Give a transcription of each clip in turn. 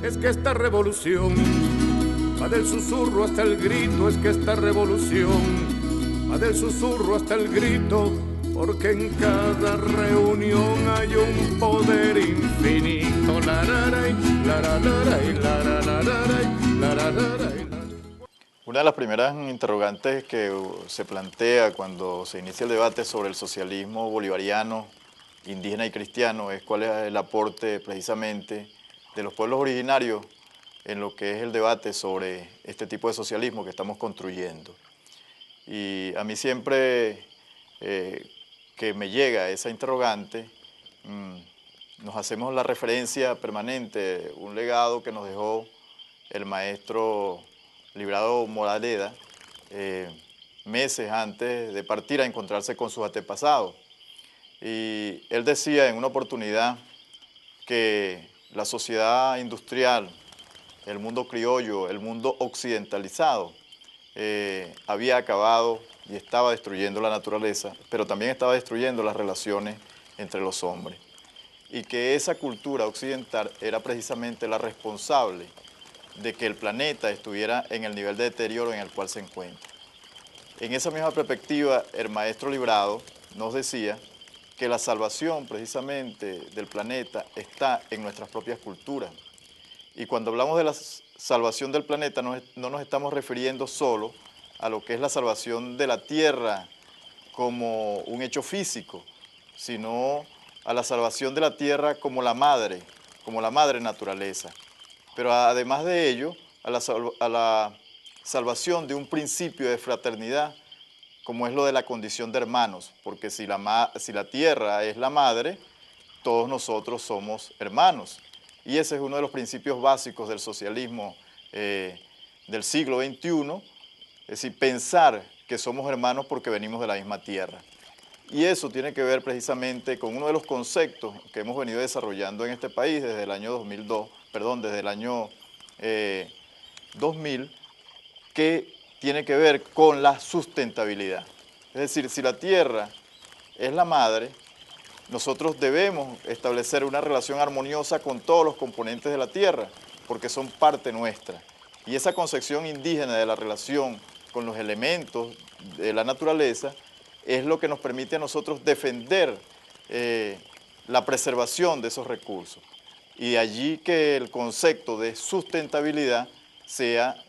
Es que esta revolución va del susurro hasta el grito, es que esta revolución va del susurro hasta el grito, porque en cada reunión hay un poder infinito. Una de las primeras interrogantes que se plantea cuando se inicia el debate sobre el socialismo bolivariano, indígena y cristiano es cuál es el aporte precisamente de los pueblos originarios en lo que es el debate sobre este tipo de socialismo que estamos construyendo. Y a mí siempre que me llega esa interrogante, nos hacemos la referencia permanente, un legado que nos dejó el maestro Librado Moraleda, meses antes de partir a encontrarse con sus antepasados. Y él decía en una oportunidad que la sociedad industrial, el mundo criollo, el mundo occidentalizado, había acabado y estaba destruyendo la naturaleza, pero también estaba destruyendo las relaciones entre los hombres. Y que esa cultura occidental era precisamente la responsable de que el planeta estuviera en el nivel de deterioro en el cual se encuentra. En esa misma perspectiva, el maestro Librado nos decía que la salvación precisamente del planeta está en nuestras propias culturas. Y cuando hablamos de la salvación del planeta, no nos estamos refiriendo solo a lo que es la salvación de la Tierra como un hecho físico, sino a la salvación de la Tierra como la madre naturaleza. Pero además de ello, a la salvación de un principio de fraternidad, como es lo de la condición de hermanos, porque si la tierra es la madre, todos nosotros somos hermanos. Y ese es uno de los principios básicos del socialismo del siglo XXI, es decir, pensar que somos hermanos porque venimos de la misma tierra. Y eso tiene que ver precisamente con uno de los conceptos que hemos venido desarrollando en este país desde el año 2000, que tiene que ver con la sustentabilidad. Es decir, si la tierra es la madre, nosotros debemos establecer una relación armoniosa con todos los componentes de la tierra, porque son parte nuestra. Y esa concepción indígena de la relación con los elementos de la naturaleza es lo que nos permite a nosotros defender la preservación de esos recursos. Y de allí que el concepto de sustentabilidad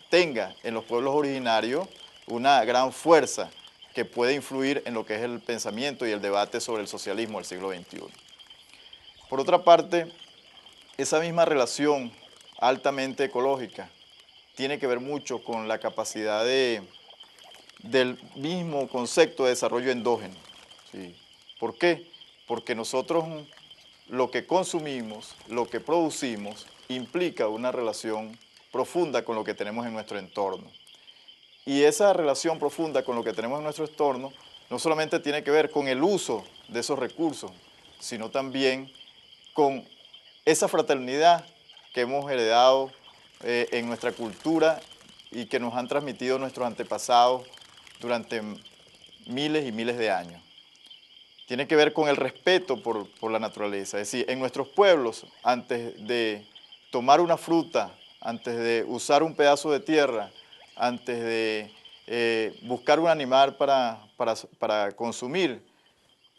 tenga en los pueblos originarios una gran fuerza que puede influir en lo que es el pensamiento y el debate sobre el socialismo del siglo XXI. Por otra parte, esa misma relación altamente ecológica tiene que ver mucho con la capacidad del mismo concepto de desarrollo endógeno. ¿Sí? ¿Por qué? Porque nosotros lo que consumimos, lo que producimos, implica una relación profunda con lo que tenemos en nuestro entorno. Y esa relación profunda con lo que tenemos en nuestro entorno no solamente tiene que ver con el uso de esos recursos, sino también con esa fraternidad que hemos heredado en nuestra cultura y que nos han transmitido nuestros antepasados durante miles y miles de años. Tiene que ver con el respeto por la naturaleza. Es decir, en nuestros pueblos, antes de tomar una fruta, antes de usar un pedazo de tierra, antes de buscar un animal para consumir,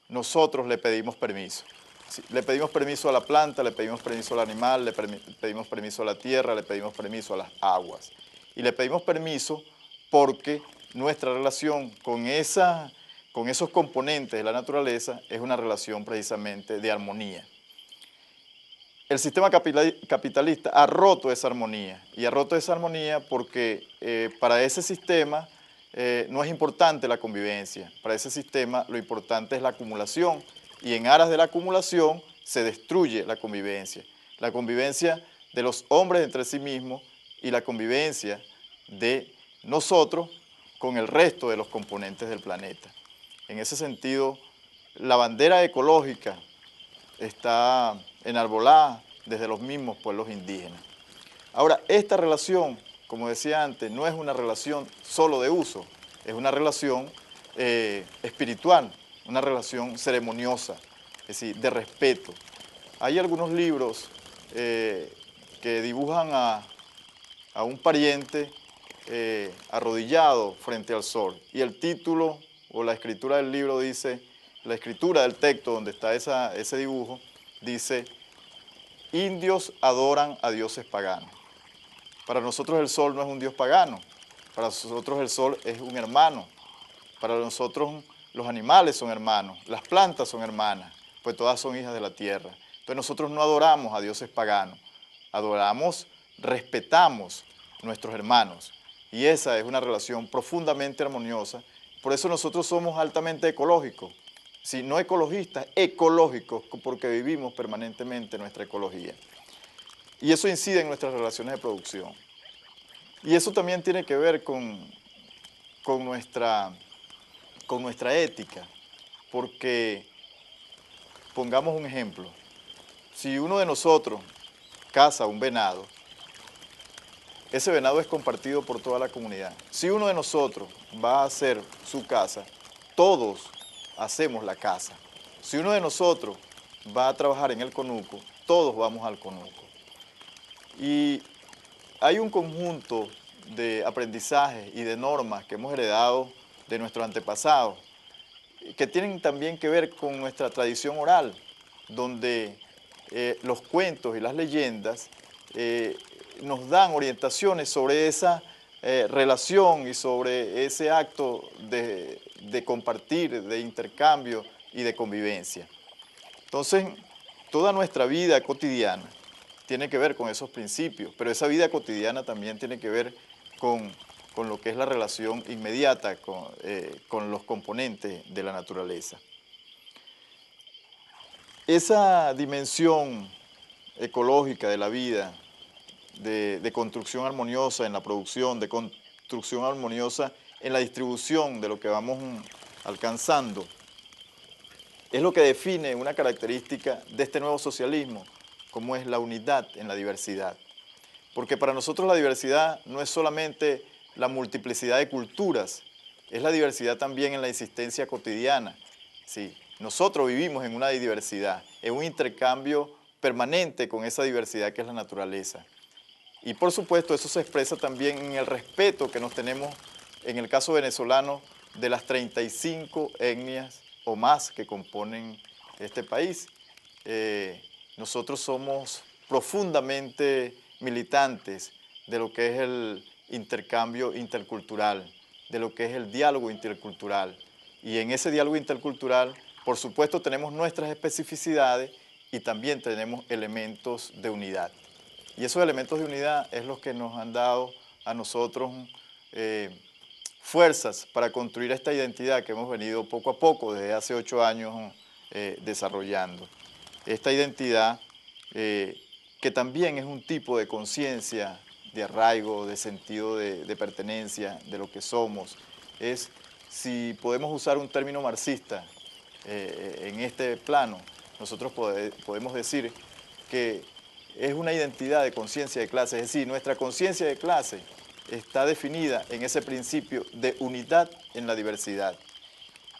nosotros le pedimos permiso. Sí, le pedimos permiso a la planta, le pedimos permiso al animal, le pedimos permiso a la tierra, le pedimos permiso a las aguas. Y le pedimos permiso porque nuestra relación con esos componentes de la naturaleza es una relación precisamente de armonía. El sistema capitalista ha roto esa armonía, y ha roto esa armonía porque para ese sistema no es importante la convivencia. Para ese sistema lo importante es la acumulación, y en aras de la acumulación se destruye la convivencia de los hombres entre sí mismos y la convivencia de nosotros con el resto de los componentes del planeta. En ese sentido, la bandera ecológica está enarbolada desde los mismos pueblos indígenas. Ahora, esta relación, como decía antes, no es una relación solo de uso, es una relación espiritual, una relación ceremoniosa, es decir, de respeto. Hay algunos libros que dibujan a un pariente arrodillado frente al sol. Y el título o la escritura del libro dice, la escritura del texto donde está ese dibujo, dice, indios adoran a dioses paganos. Para nosotros el sol no es un dios pagano, para nosotros el sol es un hermano, para nosotros los animales son hermanos, las plantas son hermanas, pues todas son hijas de la tierra. Entonces nosotros no adoramos a dioses paganos, adoramos, respetamos nuestros hermanos. Y esa es una relación profundamente armoniosa. Por eso nosotros somos altamente ecológicos. Si no ecologistas, ecológicos, porque vivimos permanentemente nuestra ecología. Y eso incide en nuestras relaciones de producción. Y eso también tiene que ver con nuestra ética, porque, pongamos un ejemplo, si uno de nosotros caza un venado, ese venado es compartido por toda la comunidad. Si uno de nosotros va a hacer su casa, todos hacemos la casa. Si uno de nosotros va a trabajar en el conuco, todos vamos al conuco. Y hay un conjunto de aprendizajes y de normas que hemos heredado de nuestros antepasados, que tienen también que ver con nuestra tradición oral, donde los cuentos y las leyendas nos dan orientaciones sobre esa relación y sobre ese acto de compartir, de intercambio y de convivencia. Entonces, toda nuestra vida cotidiana tiene que ver con esos principios, pero esa vida cotidiana también tiene que ver con lo que es la relación inmediata con los componentes de la naturaleza. Esa dimensión ecológica de la vida, de construcción armoniosa en la producción, de construcción armoniosa en la distribución de lo que vamos alcanzando, es lo que define una característica de este nuevo socialismo, como es la unidad en la diversidad. Porque para nosotros la diversidad no es solamente la multiplicidad de culturas, es la diversidad también en la existencia cotidiana. Sí, nosotros vivimos en una diversidad, en un intercambio permanente con esa diversidad que es la naturaleza. Y por supuesto eso se expresa también en el respeto que nos tenemos, en el caso venezolano, de las 35 etnias o más que componen este país. Nosotros somos profundamente militantes de lo que es el intercambio intercultural, de lo que es el diálogo intercultural. Y en ese diálogo intercultural, por supuesto, tenemos nuestras especificidades y también tenemos elementos de unidad. Y esos elementos de unidad es los que nos han dado a nosotros fuerzas para construir esta identidad que hemos venido poco a poco, desde hace 8 años, desarrollando. Esta identidad que también es un tipo de conciencia, de arraigo, de sentido de pertenencia, de lo que somos. Es, si podemos usar un término marxista en este plano, nosotros podemos decir que es una identidad de conciencia de clase, es decir, nuestra conciencia de clase está definida en ese principio de unidad en la diversidad.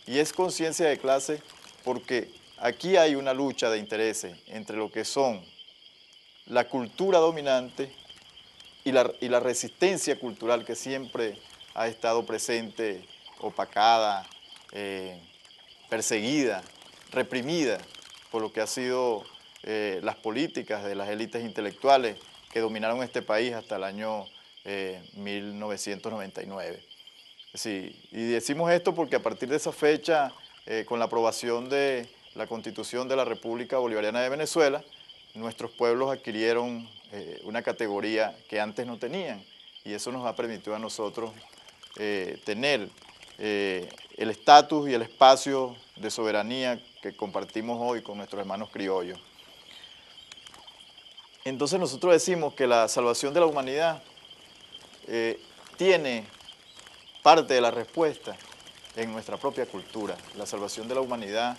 Y es conciencia de clase porque aquí hay una lucha de intereses entre lo que son la cultura dominante y la resistencia cultural que siempre ha estado presente, opacada, perseguida, reprimida por lo que ha sido las políticas de las élites intelectuales que dominaron este país hasta el año 1999. Sí, y decimos esto porque a partir de esa fecha, con la aprobación de la Constitución de la República Bolivariana de Venezuela, nuestros pueblos adquirieron una categoría que antes no tenían, y eso nos ha permitido a nosotros tener el estatus y el espacio de soberanía que compartimos hoy con nuestros hermanos criollos. Entonces nosotros decimos que la salvación de la humanidad tiene parte de la respuesta en nuestra propia cultura. La salvación de la humanidad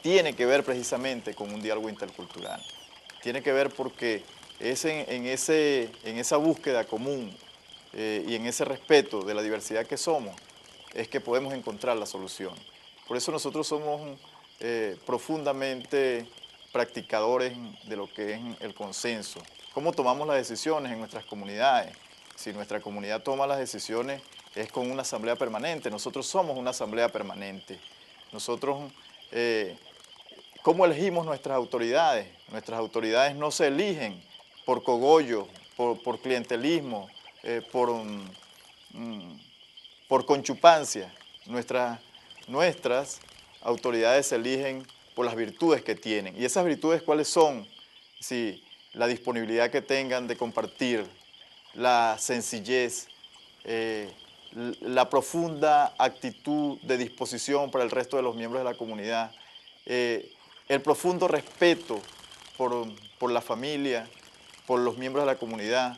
tiene que ver precisamente con un diálogo intercultural. Tiene que ver porque es en esa búsqueda común y en ese respeto de la diversidad que somos, es que podemos encontrar la solución. Por eso nosotros somos profundamente practicadores de lo que es el consenso. ¿Cómo tomamos las decisiones en nuestras comunidades? Si nuestra comunidad toma las decisiones es con una asamblea permanente. Nosotros somos una asamblea permanente. Nosotros, ¿cómo elegimos nuestras autoridades? Nuestras autoridades no se eligen por cogollo, por clientelismo, por conchupancia. Nuestras autoridades se eligen por las virtudes que tienen. ¿Y esas virtudes cuáles son? Sí, la disponibilidad que tengan de compartir, la sencillez, la profunda actitud de disposición para el resto de los miembros de la comunidad, el profundo respeto por la familia, por los miembros de la comunidad,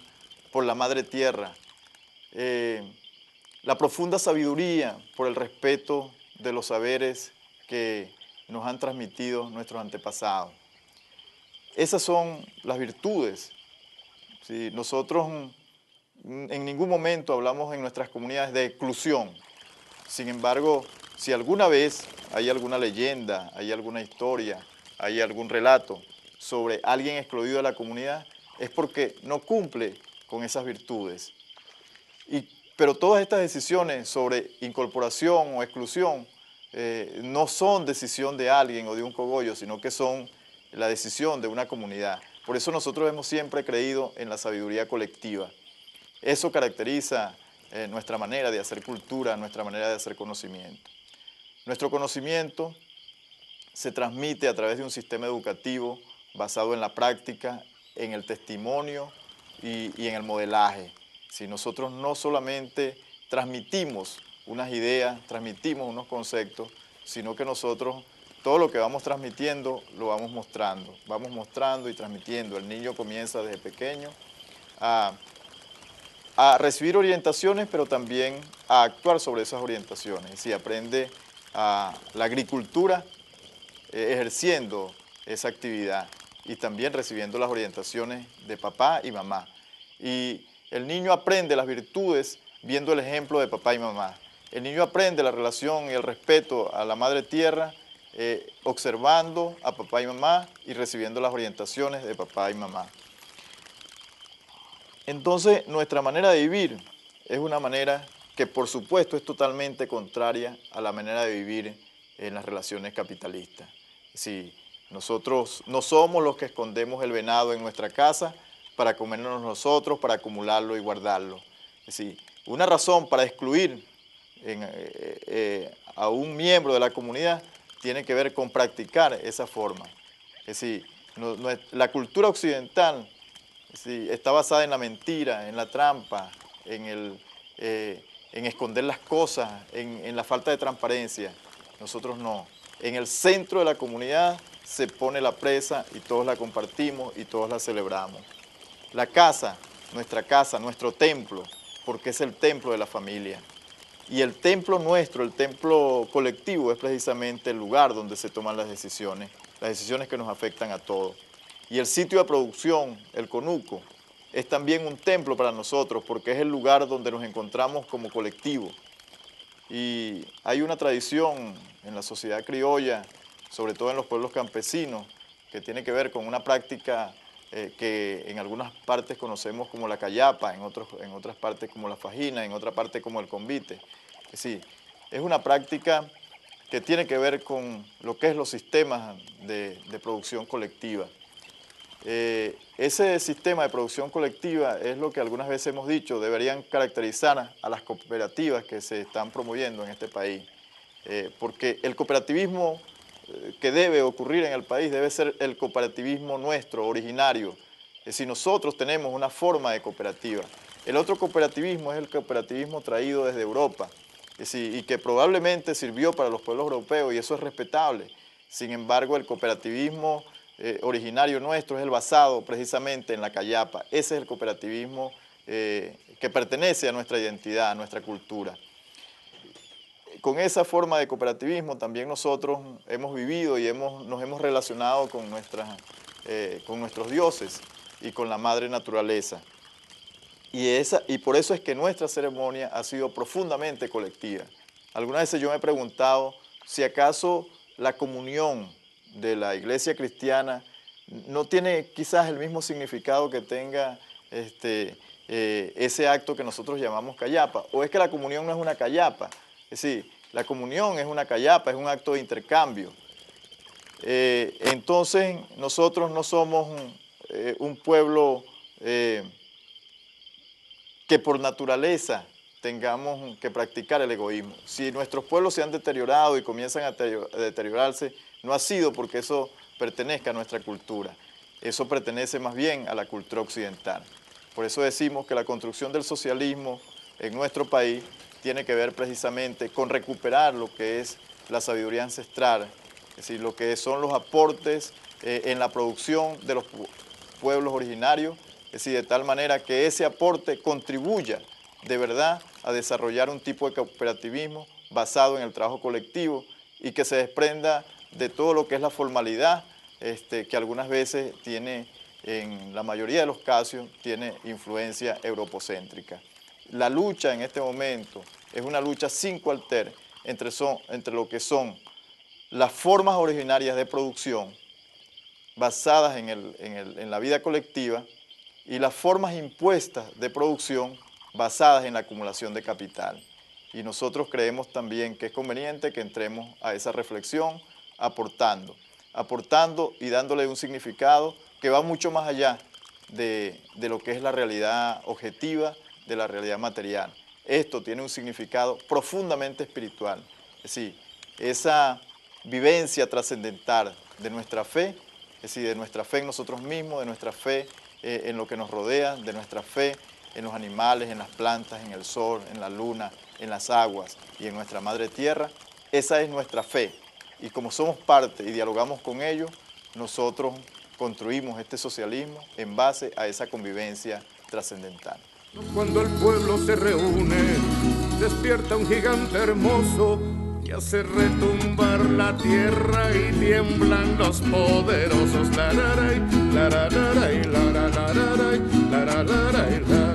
por la madre tierra, la profunda sabiduría por el respeto de los saberes que nos han transmitido nuestros antepasados. Esas son las virtudes. ¿Sí? Nosotros en ningún momento hablamos en nuestras comunidades de exclusión. Sin embargo, si alguna vez hay alguna leyenda, hay alguna historia, hay algún relato sobre alguien excluido de la comunidad, es porque no cumple con esas virtudes. Pero todas estas decisiones sobre incorporación o exclusión no son decisión de alguien o de un cogollo, sino que son la decisión de una comunidad. Por eso nosotros hemos siempre creído en la sabiduría colectiva. Eso caracteriza nuestra manera de hacer cultura, nuestra manera de hacer conocimiento. Nuestro conocimiento se transmite a través de un sistema educativo basado en la práctica, en el testimonio y en el modelaje. Si nosotros no solamente transmitimos unas ideas, transmitimos unos conceptos, sino que nosotros todo lo que vamos transmitiendo lo vamos mostrando y transmitiendo. El niño comienza desde pequeño a recibir orientaciones, pero también a actuar sobre esas orientaciones. Si aprende la agricultura ejerciendo esa actividad y también recibiendo las orientaciones de papá y mamá. Y el niño aprende las virtudes viendo el ejemplo de papá y mamá. El niño aprende la relación y el respeto a la madre tierra observando a papá y mamá y recibiendo las orientaciones de papá y mamá. Entonces, nuestra manera de vivir es una manera que, por supuesto, es totalmente contraria a la manera de vivir en las relaciones capitalistas. Sí, nosotros no somos los que escondemos el venado en nuestra casa para comernos nosotros, para acumularlo y guardarlo. Es decir, una razón para excluir a un miembro de la comunidad tiene que ver con practicar esa forma. Es decir, la cultura occidental está basada en la mentira, en la trampa, en esconder las cosas, en la falta de transparencia. Nosotros no. En el centro de la comunidad se pone la presa y todos la compartimos y todos la celebramos. La casa, nuestro templo, porque es el templo de la familia. Y el templo nuestro, el templo colectivo, es precisamente el lugar donde se toman las decisiones que nos afectan a todos. Y el sitio de producción, el conuco, es también un templo para nosotros porque es el lugar donde nos encontramos como colectivo. Y hay una tradición en la sociedad criolla, sobre todo en los pueblos campesinos, que tiene que ver con una práctica que en algunas partes conocemos como la cayapa, en otras partes como la fajina, en otra parte como el convite. Es decir, es una práctica que tiene que ver con lo que es los sistemas de producción colectiva. Ese sistema de producción colectiva es lo que algunas veces hemos dicho, deberían caracterizar a las cooperativas que se están promoviendo en este país. Porque el cooperativismo que debe ocurrir en el país debe ser el cooperativismo nuestro, originario. Es decir, nosotros tenemos una forma de cooperativa. El otro cooperativismo es el cooperativismo traído desde Europa, es decir, y que probablemente sirvió para los pueblos europeos y eso es respetable. Sin embargo, el cooperativismo originario nuestro es el basado precisamente en la cayapa. Ese es el cooperativismo que pertenece a nuestra identidad, a nuestra cultura. Con esa forma de cooperativismo también nosotros hemos vivido y nos hemos relacionado con nuestros dioses y con la madre naturaleza. Y por eso es que nuestra ceremonia ha sido profundamente colectiva. Algunas veces yo me he preguntado si acaso la comunión de la iglesia cristiana no tiene quizás el mismo significado que tenga ese acto que nosotros llamamos cayapa, o es que la comunión no es una cayapa. Es decir, la comunión es una cayapa, es un acto de intercambio. Entonces nosotros no somos un pueblo que por naturaleza tengamos que practicar el egoísmo. Si nuestros pueblos se han deteriorado y comienzan a deteriorarse, no ha sido porque eso pertenezca a nuestra cultura. Eso pertenece más bien a la cultura occidental. Por eso decimos que la construcción del socialismo en nuestro país tiene que ver precisamente con recuperar lo que es la sabiduría ancestral, es decir, lo que son los aportes en la producción de los pueblos originarios, es decir, de tal manera que ese aporte contribuya de verdad a desarrollar un tipo de cooperativismo basado en el trabajo colectivo y que se desprenda de todo lo que es la formalidad que algunas veces tiene, en la mayoría de los casos, tiene influencia europocéntrica. La lucha en este momento es una lucha sin cuartel entre lo que son las formas originarias de producción basadas en la vida colectiva y las formas impuestas de producción basadas en la acumulación de capital. Y nosotros creemos también que es conveniente que entremos a esa reflexión aportando y dándole un significado que va mucho más allá de lo que es la realidad objetiva, de la realidad material. Esto tiene un significado profundamente espiritual. Es decir, esa vivencia trascendental de nuestra fe, es decir, de nuestra fe en nosotros mismos, de nuestra fe en lo que nos rodea, de nuestra fe en los animales, en las plantas, en el sol, en la luna, en las aguas y en nuestra madre tierra. Esa es nuestra fe. Y como somos parte y dialogamos con ellos, nosotros construimos este socialismo en base a esa convivencia trascendental. Cuando el pueblo se reúne, despierta un gigante hermoso y hace retumbar la tierra y tiemblan los poderosos. La, la, la, la, la, la, la, la, la, la, la, la, la, la.